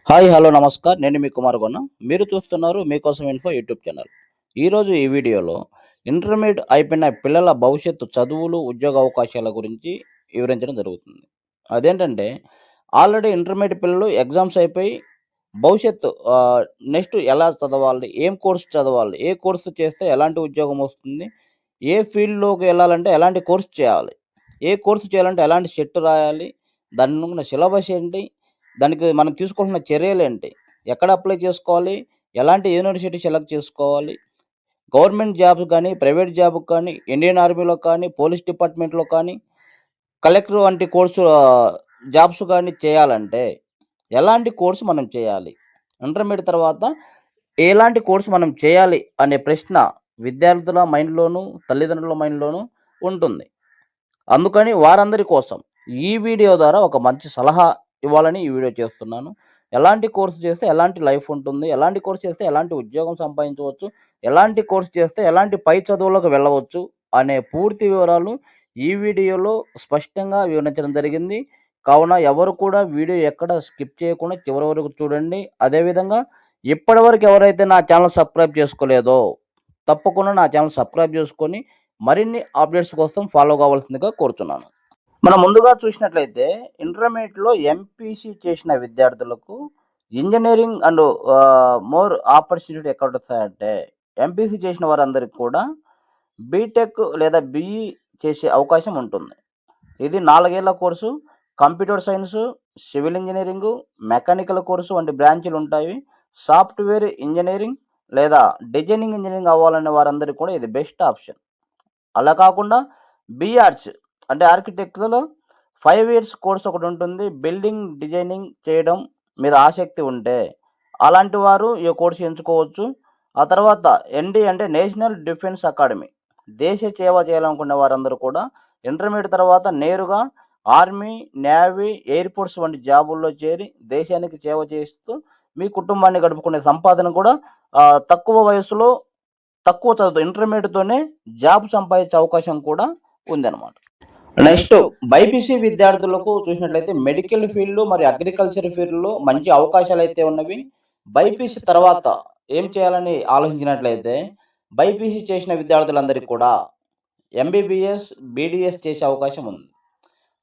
Hi hello namaskar నేను మీ కుమార్ గొన్న మీరు చూస్తున్నారు మీకోసం ఇన్ఫో యూట్యూబ్ ఛానల్. ఈరోజు ఈ వీడియోలో ఇంటర్మీడియట్ అయిపోయిన పిల్లల భవిష్యత్తు చదువులు ఉద్యోగ అవకాశాల గురించి వివరించడం జరుగుతుంది. అదేంటంటే ఆల్రెడీ ఇంటర్మీడియట్ పిల్లలు ఎగ్జామ్స్ అయిపోయి భవిష్యత్తు నెక్స్ట్ ఎలా చదవాలి, ఏం కోర్స్ చదవాలి, ఏ కోర్సు చేస్తే ఎలాంటి ఉద్యోగం వస్తుంది, ఏ ఫీల్డ్లోకి వెళ్ళాలంటే ఎలాంటి కోర్స్ చేయాలి, ఏ కోర్సు చేయాలంటే ఎలాంటి సెట్ రాయాలి, దానికి ఉన్న సిలబస్ ఏంటి, దానికి మనం తీసుకోవాల్సిన చర్యలేంటి? ఎక్కడ అప్లై చేసుకోవాలి? ఎలాంటి యూనివర్సిటీ సెలెక్ట్ చేసుకోవాలి? గవర్నమెంట్ జాబ్స్ కానీ, ప్రైవేట్ జాబ్‌కి కానీ, ఇండియన్ ఆర్మీలో కానీ, పోలీస్ డిపార్ట్మెంట్‌లో కానీ, కలెక్టర్ వంటి కోర్సు జాబ్స్ గాని చేయాలంటే, ఎలాంటి కోర్స్ మనం చేయాలి? ఇంటర్మీడియేట్ తర్వాత ఎలాంటి కోర్స్ మనం చేయాలి అనే ప్రశ్న విద్యార్థుల మైండ్‌లోనూ, తల్లిదండ్రుల మైండ్‌లోనూ ఉంటుంది. అందుకని వారందరి కోసం ఈ వీడియో ద్వారా ఒక మంచి సలహా ఇవ్వాలని ఈ వీడియో చేస్తున్నాను. ఎలాంటి కోర్స్ చేస్తే ఎలాంటి లైఫ్ ఉంటుంది, ఎలాంటి కోర్స్ చేస్తే ఎలాంటి ఉద్యోగం సంపాదించవచ్చు, ఎలాంటి కోర్స్ చేస్తే ఎలాంటి పై చదువులకు వెళ్ళవచ్చు అనే పూర్తి వివరాలు ఈ వీడియోలో స్పష్టంగా వివరించడం జరిగింది. కావున ఎవరు కూడా వీడియో ఎక్కడ స్కిప్ చేయకుండా చివరి వరకు చూడండి. అదేవిధంగా ఇప్పటివరకు ఎవరైతే నా ఛానల్ సబ్స్క్రైబ్ చేసుకోలేదో తప్పకుండా నా ఛానల్ సబ్స్క్రైబ్ చేసుకొని మరిన్ని అప్డేట్స్ కోసం ఫాలో కావాల్సిందిగా కోరుతున్నాను. మనం ముందుగా చూసినట్లయితే ఇంటర్మీడియట్‌లో ఎంపీసీ చేసిన విద్యార్థులకు ఇంజినీరింగ్ అండ్ మోర్ ఆపర్చునిటీ ఎక్కడొస్తాయంటే, ఎంపీసీ చేసిన వారందరికి కూడా బీటెక్ లేదా బీఈ చేసే అవకాశం ఉంటుంది. ఇది 4 ఏళ్ల course. Computer science, civil engineering, mechanical course వంటి బ్రాంచులు ఉంటాయి. సాఫ్ట్‌వేర్ ఇంజినీరింగ్ లేదా డిజైనింగ్ ఇంజినీరింగ్ అవ్వాలనే వారందరికి కూడా ఇది బెస్ట్ ఆప్షన్. అలా కాకుండా బీఆర్ట్స్ అంటే ఆర్కిటెక్చర్‌లో 5 ఇయర్స్ కోర్స్ ఒకటుంటుంది. బిల్డింగ్ డిజైనింగ్ చేయడం మీద ఆసక్తి ఉంటే, అలాంటి వారు ఈ కోర్స్ ఎంచుకోవచ్చు. ఆ తర్వాత ఎన్‌డీ అంటే నేషనల్ డిఫెన్స్ అకాడమీ. దేశ సేవ చేయాలనుకునే వారందరూ కూడా ఇంటర్మీడియేట్ తర్వాత నేరుగా ఆర్మీ, నేవీ, ఎయిర్ ఫోర్స్ వంటి జాబుల్లో చేరి దేశానికి సేవ చేస్తూ మీ కుటుంబాన్ని గడుపుకునే సంపాదన కూడా తక్కువ వయస్సులో, తక్కువ చదువుతో ఇంటర్మీడియేట్‌తోనే జాబ్ సంపాదించే అవకాశం కూడా ఉందన్నమాట. నెక్స్ట్ బైపీసీ విద్యార్థులకు చూసినట్లయితే మెడికల్ ఫీల్డ్ మరియు అగ్రికల్చర్ ఫీల్డ్‌లో మంచి అవకాశాలైతే ఉన్నవి. బైపీసీ తర్వాత ఏం చేయాలని ఆలోచించినట్లయితే బైపీసీ చేసిన విద్యార్థులందరికీ కూడా ఎంబీబీఎస్, బీడీఎస్ చేసే అవకాశం ఉంది.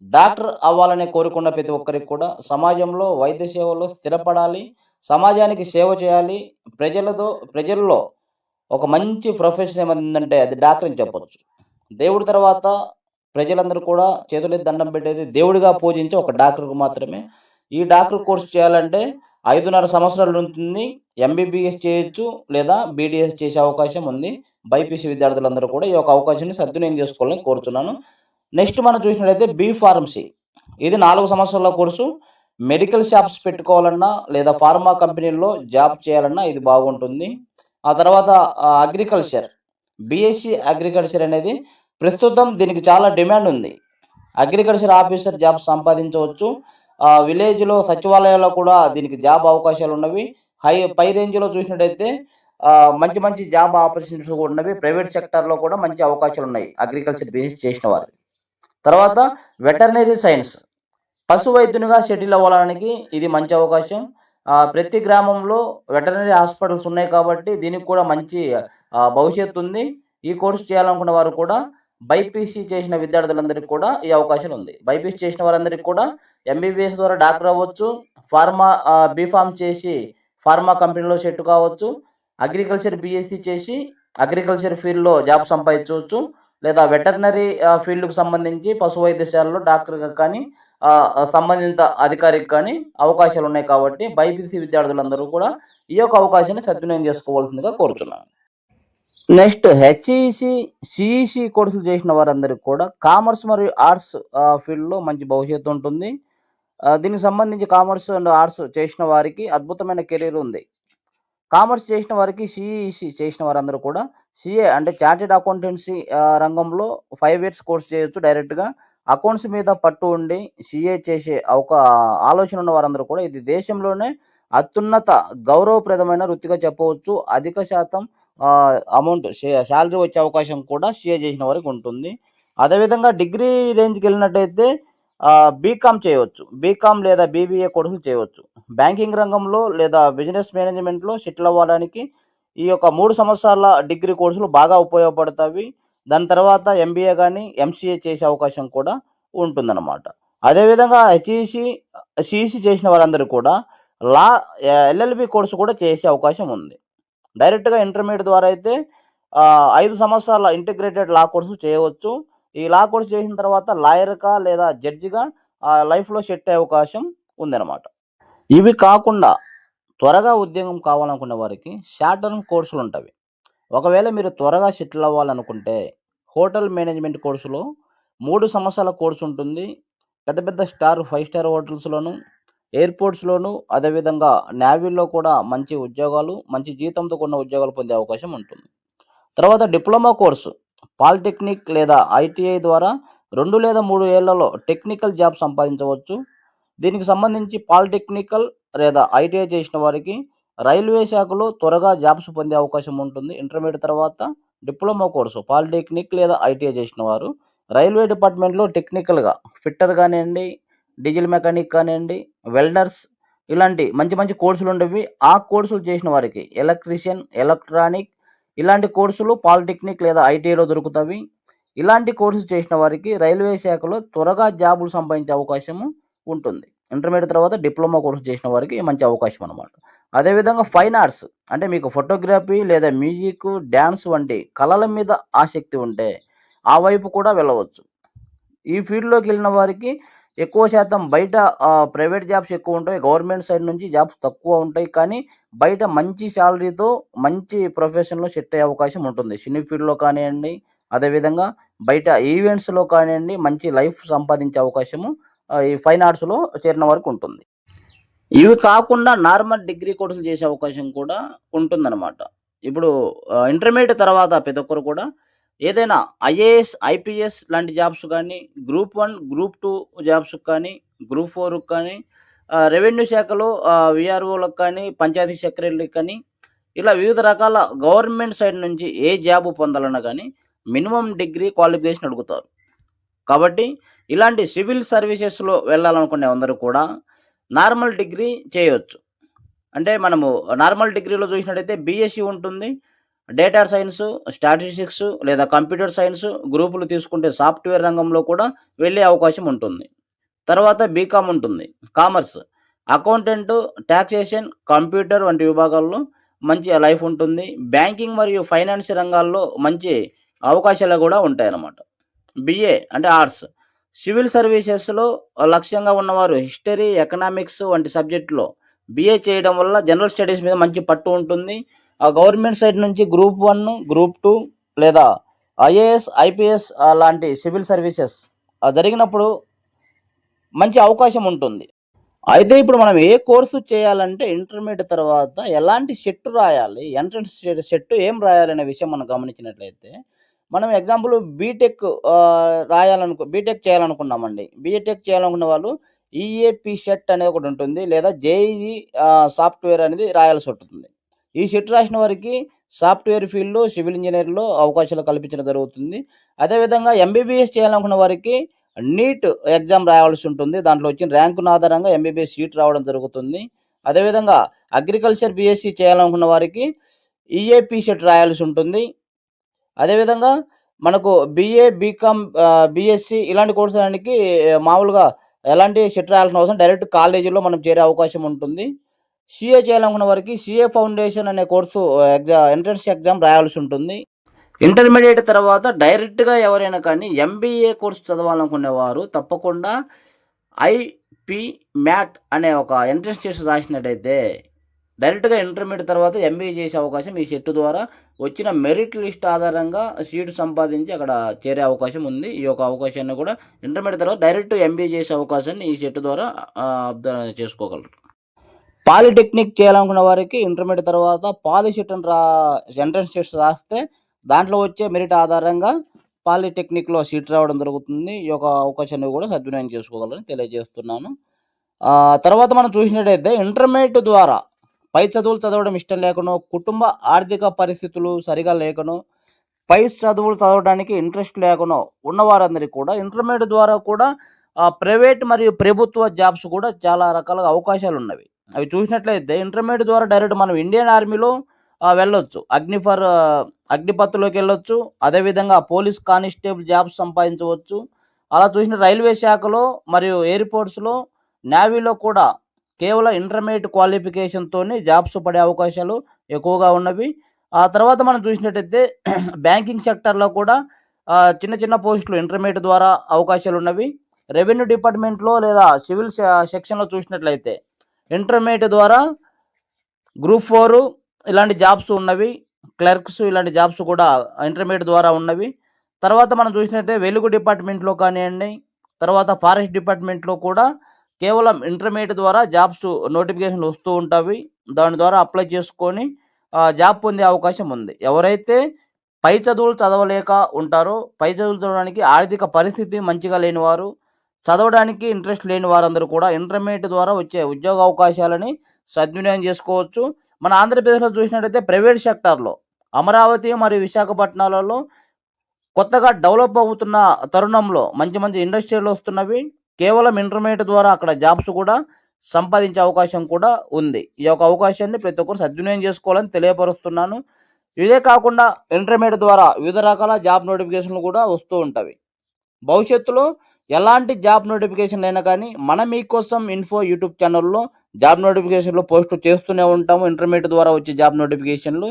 డాక్టర్ అవ్వాలనే కోరుకున్న ప్రతి ఒక్కరికి కూడా సమాజంలో వైద్య సేవలో స్థిరపడాలి, సమాజానికి సేవ చేయాలి, ప్రజల్లో ఒక మంచి ప్రొఫెషన్ ఏమైందంటే అది డాక్టర్ అని చెప్పొచ్చు. దేవుడి తర్వాత ప్రజలందరూ కూడా చేతులెత్తి దండం పెట్టేది దేవుడిగా పూజించే ఒక డాక్టర్‌కు మాత్రమే. ఈ డాక్టర్ కోర్స్ చేయాలంటే 5.5 సంవత్సరాలు ఉంటుంది. ఎంబీబీఎస్ చేయొచ్చు లేదా బీడీఎస్ చేసే అవకాశం ఉంది. బైపీసీ విద్యార్థులందరూ కూడా ఈ యొక్క అవకాశాన్ని సద్వినియోగం చేసుకోవాలని కోరుతున్నాను. నెక్స్ట్ మనం చూసినట్లయితే బీ ఫార్మసీ. ఇది 4 సంవత్సరాల కోర్సు. మెడికల్ షాప్స్ పెట్టుకోవాలన్నా లేదా ఫార్మా కంపెనీల్లో జాబ్ చేయాలన్నా ఇది బాగుంటుంది. ఆ తర్వాత అగ్రికల్చర్. బీఎస్సీ అగ్రికల్చర్ అనేది ప్రస్తుతం దీనికి చాలా డిమాండ్ ఉంది. అగ్రికల్చర్ ఆఫీసర్ జాబ్ సంపాదించవచ్చు. విలేజ్‌లో సచివాలయాల్లో కూడా దీనికి జాబ్ అవకాశాలు ఉన్నవి. పై రేంజ్‌లో చూసినట్టయితే మంచి మంచి జాబ్ ఆపర్చునిటీస్ కూడా ఉన్నవి. ప్రైవేట్ సెక్టార్‌లో కూడా మంచి అవకాశాలు ఉన్నాయి అగ్రికల్చర్ బీఎస్సీ చేసిన వారికి. తర్వాత వెటర్నరీ సైన్స్. పశు వైద్యునిగా సెటిల్ అవ్వడానికి ఇది మంచి అవకాశం. ప్రతి గ్రామంలో వెటర్నరీ హాస్పిటల్స్ ఉన్నాయి కాబట్టి దీనికి కూడా మంచి భవిష్యత్తు ఉంది. ఈ కోర్స్ చేయాలనుకున్న వారు కూడా బైపీసీ చేసిన విద్యార్థులందరికీ కూడా ఈ అవకాశం ఉంది. బైపీసీ చేసిన వారందరికీ కూడా ఎంబీబీఎస్ ద్వారా డాక్టర్ అవ్వచ్చు. బీఫార్మ్ చేసి ఫార్మా కంపెనీలో సెట్ కావచ్చు. అగ్రికల్చర్ బీఎస్సీ చేసి అగ్రికల్చర్ ఫీల్డ్‌లో జాబ్ సంపాదించవచ్చు. లేదా వెటర్నరీ ఫీల్డ్‌కు సంబంధించి పశు వైద్యశాలలో డాక్టర్‌గా కానీ సంబంధిత అధికారికి కానీ అవకాశాలు ఉన్నాయి కాబట్టి బైపీసీ విద్యార్థులందరూ కూడా ఈ యొక్క అవకాశాన్ని సద్వినియోగం చేసుకోవాల్సిందిగా కోరుతున్నాను. నెక్స్ట్ హెచ్ఈసి, సిఈసి కోర్సులు చేసిన వారందరికి కూడా కామర్స్ మరియు ఆర్ట్స్ ఫీల్డ్‌లో మంచి భవిష్యత్తు ఉంటుంది. దీనికి సంబంధించి కామర్స్ అండ్ ఆర్ట్స్ చేసిన వారికి అద్భుతమైన కెరీర్ ఉంది. కామర్స్ చేసిన వారికి సిఈసి చేసిన వారందరూ కూడా సీఏ అంటే చార్టెడ్ అకౌంటెన్సీ రంగంలో 5 ఇయర్స్ కోర్స్ చేయొచ్చు డైరెక్ట్‌గా. అకౌంట్స్ మీద పట్టు ఉండి సీఏ చేసే ఆలోచన ఉన్న వారందరూ కూడా ఇది దేశంలోనే అత్యున్నత గౌరవప్రదమైన వృత్తిగా చెప్పవచ్చు. అధిక శాతం అమౌంట్ శాలరీ వచ్చే అవకాశం కూడా సీఏ చేసిన వారికి ఉంటుంది. అదేవిధంగా డిగ్రీ రేంజ్‌కెళ్ళినట్టయితే బీకామ్ చేయవచ్చు. బీకామ్ లేదా బీబీఏ కోర్సులు చేయవచ్చు. బ్యాంకింగ్ రంగంలో లేదా బిజినెస్ మేనేజ్మెంట్‌లో సెటిల్ అవ్వడానికి ఈ యొక్క 3 సంవత్సరాల డిగ్రీ కోర్సులు బాగా ఉపయోగపడతాయి. దాని తర్వాత ఎంబీఏ గాని, ఎంసీఏ చేసే అవకాశం కూడా ఉంటుందన్నమాట. అదేవిధంగా సీఈసీ చేసిన వారందరూ కూడా లా ఎల్ఎల్బీ కోర్స్ కూడా చేసే అవకాశం ఉంది. డైరెక్ట్‌గా ఇంటర్మీడియేట్ ద్వారా అయితే 5 సంవత్సరాల ఇంటిగ్రేటెడ్ లా కోర్సు చేయవచ్చు. ఈ లా కోర్స్ చేసిన తర్వాత లాయర్‌గా లేదా జడ్జిగా లైఫ్‌లో సెట్ అయ్యే అవకాశం ఉందన్నమాట. ఇవి కాకుండా త్వరగా ఉద్యోగం కావాలనుకునే వారికి షార్ట్ టర్మ్ కోర్సులుంటవి. ఒకవేళ మీరు త్వరగా సెటిల్ అవ్వాలనుకుంటే హోటల్ మేనేజ్మెంట్ కోర్సులో 3 సంవత్సరాల కోర్స్ ఉంటుంది. పెద్ద పెద్ద 5 స్టార్ హోటల్స్‌లోను, ఎయిర్‌పోర్ట్స్‌లోను, అదేవిధంగా నేవీలో కూడా మంచి ఉద్యోగాలు, మంచి జీతంతో కూడిన ఉద్యోగాలు పొందే అవకాశం ఉంటుంది. తర్వాత డిప్లొమా కోర్సు పాలిటెక్నిక్ లేదా ఐటీఐ ద్వారా 2 లేదా 3 ఏళ్లలో టెక్నికల్ జాబ్ సంపాదించవచ్చు. దీనికి సంబంధించి పాలిటెక్నికల్ లేదా ఐటీఐ చేసిన వారికి రైల్వే శాఖలో త్వరగా జాబ్స్ పొందే అవకాశం ఉంటుంది. ఇంటర్మీడియేట్ తర్వాత డిప్లొమా కోర్సు పాలిటెక్నిక్ లేదా ఐటీఐ చేసిన వారు రైల్వే డిపార్ట్మెంట్‌లో టెక్నికల్‌గా ఫిట్టర్ కానియండి, డీజిల్ మెకానిక్ కానియండి, వెల్డర్స్ ఇలాంటి మంచి మంచి కోర్సులుండేవి. ఆ కోర్సులు చేసిన వారికి ఎలక్ట్రీషియన్, ఎలక్ట్రానిక్ ఇలాంటి కోర్సులు పాలిటెక్నిక్ లేదా ఐటీఐలో దొరుకుతవి. ఇలాంటి కోర్సులు చేసిన వారికి రైల్వే శాఖలో త్వరగా జాబులు సంపాదించే అవకాశము ఉంటుంది. ఇంటర్మీడియేట్ తర్వాత డిప్లొమా కోర్స్ చేసిన వారికి మంచి అవకాశం అన్నమాట. అదేవిధంగా ఫైన్ ఆర్ట్స్ అంటే మీకు ఫోటోగ్రఫీ లేదా మ్యూజిక్, డాన్స్ వంటి కళల మీద ఆసక్తి ఉంటే ఆ వైపు కూడా వెళ్ళవచ్చు. ఈ ఫీల్డ్‌లోకి వెళ్ళిన వారికి ఎక్కువ శాతం బయట ప్రైవేట్ జాబ్స్ ఎక్కువుంటాయి. గవర్నమెంట్ సైడ్ నుంచి జాబ్స్ తక్కువ ఉంటాయి. కానీ బయట మంచి సాలరీతో మంచి ప్రొఫెషన్‌లో సెట్ అయ్యే అవకాశం ఉంటుంది. సినీ ఫీల్డ్‌లో కానియండి, అదేవిధంగా బయట ఈవెంట్స్‌లో కానియండి మంచి లైఫ్ సంపాదించే అవకాశము ఈ ఫైన్ ఆర్ట్స్‌లో చేరిన వారికి ఉంటుంది. ఇవి కాకుండా నార్మల్ డిగ్రీ కోర్సులు చేసే అవకాశం కూడా ఉంటుందన్నమాట. ఇప్పుడు ఇంటర్మీడియేట్ తర్వాత ప్రతి ఒక్కరు కూడా ఏదైనా ఐఏఎస్, ఐపీఎస్ లాంటి జాబ్స్ గానీ, గ్రూప్ 1, గ్రూప్ 2 జాబ్స్‌కి కానీ, గ్రూప్ 4కి కానీ, రెవెన్యూ శాఖలో వీఆర్ఓలకు కానీ, పంచాయతీ సెక్రటరీకి కానీ, ఇలా వివిధ రకాల గవర్నమెంట్ సైడ్ నుంచి ఏ జాబ్ పొందాలన్నా గానీ మినిమమ్ డిగ్రీ క్వాలిఫికేషన్ అడుగుతారు. కాబట్టి ఇలాంటి సివిల్ సర్వీసెస్‌లో వెళ్ళాలనుకునే అందరూ కూడా నార్మల్ డిగ్రీ చేయొచ్చు. అంటే మనము నార్మల్ డిగ్రీలో చూసినట్టయితే బీఎస్సీ ఉంటుంది. డేటా సైన్సు, స్టాటిస్టిక్స్ లేదా కంప్యూటర్ సైన్స్ గ్రూపులు తీసుకుంటే సాఫ్ట్‌వేర్ రంగంలో కూడా వెళ్ళే అవకాశం ఉంటుంది. తర్వాత బీకామ్ ఉంటుంది. కామర్స్, అకౌంటెంట్, టాక్సేషన్, కంప్యూటర్ వంటి విభాగాల్లో మంచి లైఫ్ ఉంటుంది. బ్యాంకింగ్ మరియు ఫైనాన్స్ రంగాల్లో మంచి అవకాశాలు కూడా ఉంటాయన్నమాట. బీఏ అంటే ఆర్ట్స్, సివిల్ సర్వీసెస్‌లో లక్ష్యంగా ఉన్నవారు హిస్టరీ, ఎకనామిక్స్ వంటి సబ్జెక్ట్‌లో బీఏ చేయడం వల్ల జనరల్ స్టడీస్ మీద మంచి పట్టు ఉంటుంది. గవర్నమెంట్ సైడ్ నుంచి గ్రూప్ 1, గ్రూప్ 2 లేదా ఐఏఎస్, ఐపీఎస్ లాంటి సివిల్ సర్వీసెస్ జరిగినప్పుడు మంచి అవకాశం ఉంటుంది. అయితే ఇప్పుడు మనం ఏ కోర్సు చేయాలంటే ఇంటర్మీడియేట్ తర్వాత ఎలాంటి సెట్ రాయాలి? ఎంట్రన్స్ సెట్ ఏం రాయాలనే విషయం మనం గమనించినట్లయితే, మనం ఎగ్జాంపుల్ బీటెక్ చేయాలనుకున్నామండి. బీటెక్ చేయాలనుకున్న వాళ్ళు ఈఏపీ సెట్ అనేది ఒకటుంటుంది. లేదా జేఈఈ సాఫ్ట్‌వేర్ అనేది రాయాల్సి ఉంటుంది. ఈ సెట్ రాసిన వారికి సాఫ్ట్‌వేర్ ఫీల్డ్‌లో, సివిల్ ఇంజినీర్‌లో అవకాశాలు కల్పించడం జరుగుతుంది. అదేవిధంగా ఎంబీబీఎస్ చేయాలనుకున్న వారికి నీట్ ఎగ్జామ్ రాయాల్సి ఉంటుంది. దాంట్లో వచ్చిన ర్యాంకుల ఆధారంగా ఎంబీబీఎస్ సీట్ రావడం జరుగుతుంది. అదేవిధంగా అగ్రికల్చర్ బీఎస్సీ చేయాలనుకున్న వారికి ఈఏపీ సెట్ రాయాల్సి ఉంటుంది. అదేవిధంగా మనకు బీఏ, బీకామ్, బీఎస్సీ ఇలాంటి కోర్సులన్నిటికి మామూలుగా ఎలాంటి సెట్ రాయాల్సిన అవసరం డైరెక్ట్ కాలేజీలో మనం చేరే అవకాశం ఉంటుంది. సీఏ చేయాలనుకున్న వారికి సీఏ ఫౌండేషన్ అనే కోర్సు ఎంట్రన్స్ ఎగ్జామ్ రాయాల్సి ఉంటుంది. ఇంటర్మీడియేట్ తర్వాత డైరెక్ట్‌గా ఎవరైనా కానీ ఎంబీఏ కోర్స్ చదవాలనుకునేవారు తప్పకుండా ఐపీమ్యాట్ అనే ఒక ఎంట్రన్స్ టెస్ట్ రాసినట్టయితే డైరెక్ట్‌గా ఇంటర్మీడియేట్ తర్వాత ఎంబీఏ చేసే అవకాశం ఈ సెట్ ద్వారా వచ్చిన మెరిట్ లిస్ట్ ఆధారంగా సీట్ సంపాదించి అక్కడ చేరే అవకాశం ఉంది. ఈ యొక్క అవకాశాన్ని కూడా ఇంటర్మీడియేట్ తర్వాత డైరెక్ట్ ఎంబీఏ చేసే అవకాశాన్ని ఈ సెట్ ద్వారా చేసుకోగలరు. పాలిటెక్నిక్ చేయాలనుకున్న వారికి ఇంటర్మీడియేట్ తర్వాత పాలిసెట్ ఎంట్రన్స్ టెస్ట్ రాస్తే దాంట్లో వచ్చే మెరిట్ ఆధారంగా పాలిటెక్నిక్‌లో సీట్ రావడం జరుగుతుంది. ఈ యొక్క అవకాశాన్ని కూడా సద్వినియోగం చేసుకోగలరని తెలియజేస్తున్నాను. తర్వాత మనం చూసినట్టయితే ఇంటర్మీడియేట్ ద్వారా పై చదువులు చదవడం ఇష్టం లేకనో, కుటుంబ ఆర్థిక పరిస్థితులు సరిగా లేకనో, పై చదువులు చదవడానికి ఇంట్రెస్ట్ లేకనో ఉన్నవారందరికీ కూడా ఇంటర్మీడియేట్ ద్వారా కూడా ప్రైవేట్ మరియు ప్రభుత్వ జాబ్స్ కూడా చాలా రకాలుగా అవకాశాలున్నవి. అవి చూసినట్లయితే ఇంటర్మీడియేట్ ద్వారా డైరెక్ట్ మనం ఇండియన్ ఆర్మీలో వెళ్ళొచ్చు. అగ్నిపథ్‌లోకెళ్ళొచ్చు. అదేవిధంగా పోలీస్ కానిస్టేబుల్ జాబ్స్ సంపాదించవచ్చు. అలా చూసిన రైల్వే శాఖలో మరియు ఎయిర్‌పోర్ట్స్‌లో, నేవీలో కూడా కేవలం ఇంటర్మీడియేట్ క్వాలిఫికేషన్‌తోనే జాబ్స్ పడే అవకాశాలు ఎక్కువగా ఉన్నవి. ఆ తర్వాత మనం చూసినట్టయితే బ్యాంకింగ్ సెక్టార్‌లో కూడా చిన్న చిన్న పోస్టులు ఇంటర్మీడియేట్ ద్వారా అవకాశాలున్నవి. రెవెన్యూ డిపార్ట్‌మెంట్‌లో లేదా సివిల్ సెక్షన్‌లో చూసినట్లయితే ఇంటర్మీడియేట్ ద్వారా గ్రూప్ 4 ఇలాంటి జాబ్స్ ఉన్నవి. క్లర్క్స్ ఇలాంటి జాబ్స్ కూడా ఇంటర్మీడియేట్ ద్వారా ఉన్నవి. తర్వాత మనం చూసినట్టే వెలుగు డిపార్ట్‌మెంట్‌లో కానియండి, తర్వాత ఫారెస్ట్ డిపార్ట్‌మెంట్‌లో కూడా కేవలం ఇంటర్మీడియేట్ ద్వారా జాబ్స్ నోటిఫికేషన్‌లు వస్తూ ఉంటాయి. దాని ద్వారా అప్లై చేసుకొని జాబ్ పొందే అవకాశం ఉంది. ఎవరైతే పై చదువులు చదవలేక ఉంటారో, పై చదువులు చదవడానికి ఆర్థిక పరిస్థితి మంచిగా లేనివారు, చదవడానికి ఇంట్రెస్ట్ లేని వారందరూ కూడా ఇంటర్మీడియేట్ ద్వారా వచ్చే ఉద్యోగ అవకాశాలని సద్వినియోగం చేసుకోవచ్చు. మన ఆంధ్రప్రదేశ్‌లో చూసినట్టయితే ప్రైవేట్ సెక్టార్‌లో అమరావతి మరియు విశాఖపట్నాలలో కొత్తగా డెవలప్ అవుతున్న తరుణంలో మంచి మంచి ఇండస్ట్రీలు వస్తున్నవి. కేవలం ఇంటర్మీడియేట్ ద్వారా అక్కడ జాబ్స్ కూడా సంపాదించే అవకాశం కూడా ఉంది. ఈ యొక్క అవకాశాన్ని ప్రతి ఒక్కరు సద్వినియోగం చేసుకోవాలని తెలియపరుస్తున్నాను. ఇదే కాకుండా ఇంటర్మీడియేట్ ద్వారా వివిధ రకాల జాబ్ నోటిఫికేషన్లు కూడా వస్తూ ఉంటవి. భవిష్యత్తులో ఎలాంటి జాబ్ నోటిఫికేషన్లు అయినా కానీ మన మీకోసం ఇన్ఫో యూట్యూబ్ ఛానల్లో జాబ్ నోటిఫికేషన్లు పోస్ట్ చేస్తూనే ఉంటాము. ఇంటర్మీడియేట్ ద్వారా వచ్చే జాబ్ నోటిఫికేషన్లు.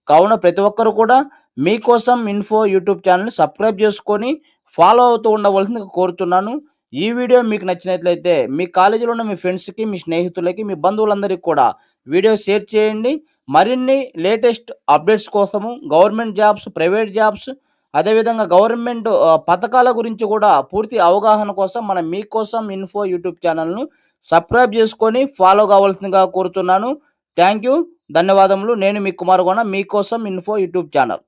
కావున ప్రతి ఒక్కరు కూడా మీకోసం ఇన్ఫో యూట్యూబ్ ఛానల్ని సబ్స్క్రైబ్ చేసుకొని ఫాలో అవుతూ ఉండవలసిందిగా కోరుతున్నాను. ఈ వీడియో మీకు నచ్చినట్లయితే మీ కాలేజీలో ఉన్న మీ ఫ్రెండ్స్‌కి, మీ స్నేహితులకి, మీ బంధువులందరికీ కూడా వీడియో షేర్ చేయండి. మరిన్ని లేటెస్ట్ అప్డేట్స్ కోసము గవర్నమెంట్ జాబ్స్, ప్రైవేట్ జాబ్స్, అదేవిధంగా గవర్నమెంట్ పథకాల గురించి కూడా పూర్తి అవగాహన కోసం మన మీకోసం ఇన్ఫో యూట్యూబ్ ఛానల్‌ను సబ్స్క్రైబ్ చేసుకొని ఫాలో కావాల్సిందిగా కోరుతున్నాను. Thank you. ధన్యవాదములు. నేను మీ కుమార్ గౌడ, మీకోసం ఇన్ఫో యూట్యూబ్ ఛానల్.